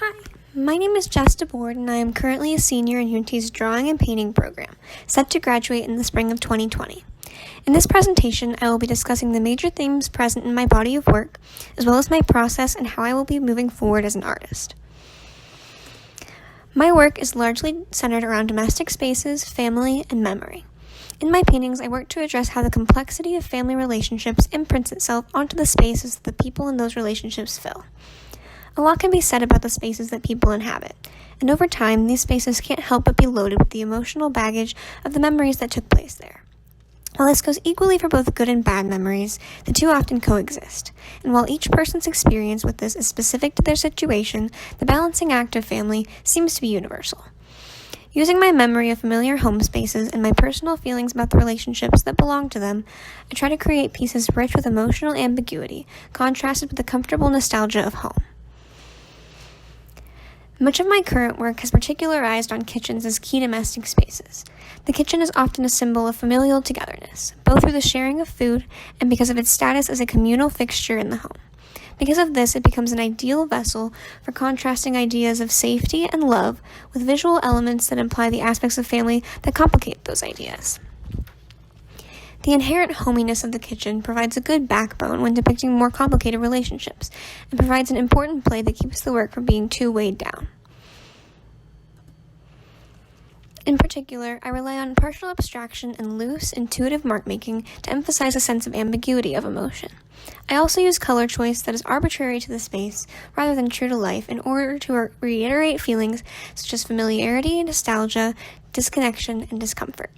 Hi, my name is Jessica Bordes, and I am currently a senior in UNT's Drawing and Painting program, set to graduate in the spring of 2020. In this presentation, I will be discussing the major themes present in my body of work, as well as my process and how I will be moving forward as an artist. My work is largely centered around domestic spaces, family, and memory. In my paintings, I work to address how the complexity of family relationships imprints itself onto the spaces that the people in those relationships fill. A lot can be said about the spaces that people inhabit, and over time, these spaces can't help but be loaded with the emotional baggage of the memories that took place there. While this goes equally for both good and bad memories, the two often coexist, and while each person's experience with this is specific to their situation, the balancing act of family seems to be universal. Using my memory of familiar home spaces and my personal feelings about the relationships that belong to them, I try to create pieces rich with emotional ambiguity, contrasted with the comfortable nostalgia of home. Much of my current work has particularized on kitchens as key domestic spaces. The kitchen is often a symbol of familial togetherness, both through the sharing of food and because of its status as a communal fixture in the home. Because of this, it becomes an ideal vessel for contrasting ideas of safety and love with visual elements that imply the aspects of family that complicate those ideas. The inherent hominess of the kitchen provides a good backbone when depicting more complicated relationships, and provides an important play that keeps the work from being too weighed down. In particular, I rely on partial abstraction and loose, intuitive mark-making to emphasize a sense of ambiguity of emotion. I also use color choice that is arbitrary to the space, rather than true to life, in order to reiterate feelings such as familiarity, nostalgia, disconnection, and discomfort.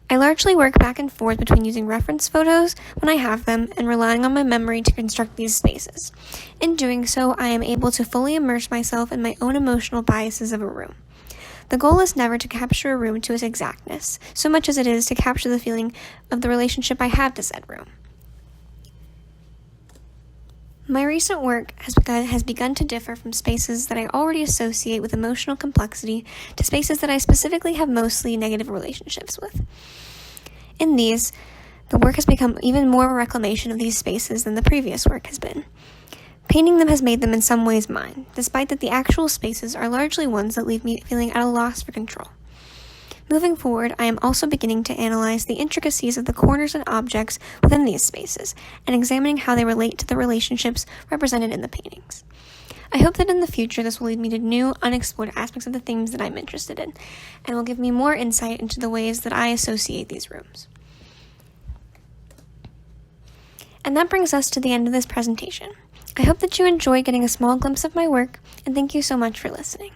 I largely work back and forth between using reference photos when I have them and relying on my memory to construct these spaces. In doing so, I am able to fully immerse myself in my own emotional biases of a room. The goal is never to capture a room to its exactness, so much as it is to capture the feeling of the relationship I have to said room. My recent work has begun to differ from spaces that I already associate with emotional complexity to spaces that I specifically have mostly negative relationships with. In these, the work has become even more of a reclamation of these spaces than the previous work has been. Painting them has made them in some ways mine, despite that the actual spaces are largely ones that leave me feeling at a loss for control. Moving forward, I am also beginning to analyze the intricacies of the corners and objects within these spaces, and examining how they relate to the relationships represented in the paintings. I hope that in the future this will lead me to new, unexplored aspects of the themes that I'm interested in, and will give me more insight into the ways that I associate these rooms. And that brings us to the end of this presentation. I hope that you enjoy getting a small glimpse of my work, and thank you so much for listening.